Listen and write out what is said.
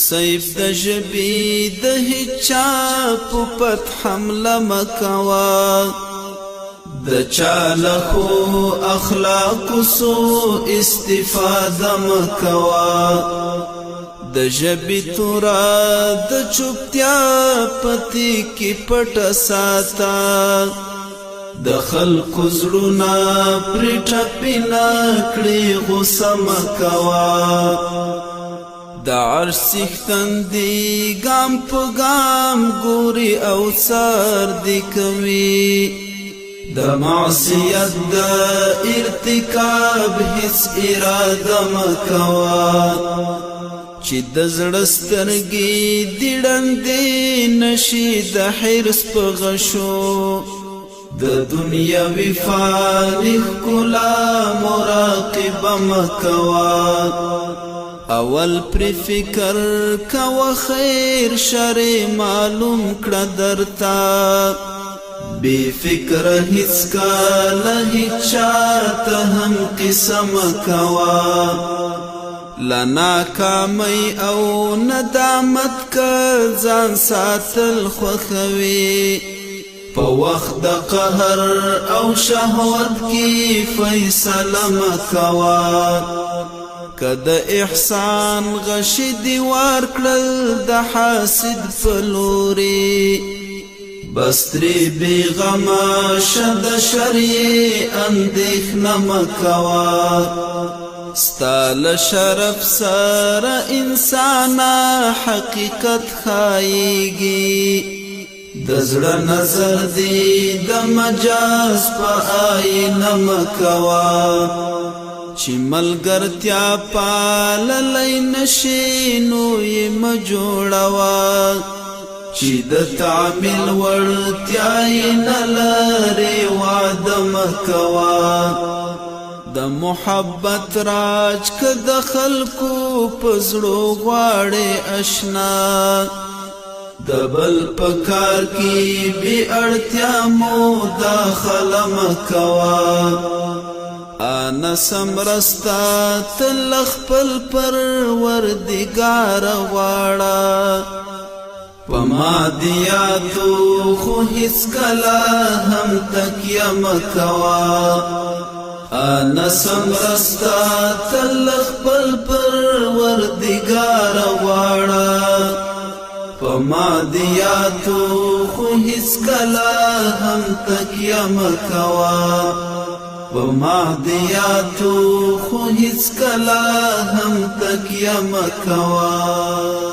سیف د ژبې د هیچا په پت حمله مکوا د چا له خو اخلاقو سو استفاده مکوا د ژبې تورا د چوپتیا پتی کې پټ ساته د خلکو زړونه پرې ټپې نه کړې غوسه مکوا د عرش څښتن دی ګام په ګام ګوري او څار دی کوي د معصیت د ارتکاب هیڅ اراده مکوا چې د زړه سترګې دې ړندې نشي د حرص په غشو د دنیاوي فاني ښکلا مراقبه مکوا اول پر فکر کوا خیر شر معلوم کړه درتا بے فکر هیڅ کاله هیچا ته هم قسم کوا لنا کامی او ندامت کا ځان ساتل خوخوي په وخت د قهر او شهوت کې فیصله مکوا کد احسان غشي دیوار کړل د حاسد فلوري بستری بیغما شد شری اندیخنه مکوا ستال شرف سر انسانا حقیقت خایگی دزړه نظر دی د مجاز په آینه مکوا چې ملګرتیا پاللی نشي نو یې مجوړوا چې د تعمیل وړتیا یې نه لرې وعده مکوا د محبت راج که د خلکو په زړو غواړې اشنا د بل په کار کې بې اړتیا مداخله مکوا انا سمرستا تل خپل پروردګار غواړه پمادیاتو خو هیڅ کله هم تکیه مکوا انا سمرستا تل خپل پروردګار غواړه پمادیاتو خو هیڅ کله هم تکیه مکوا پمادیاتو خو هیڅ کله هم تکیه مکوا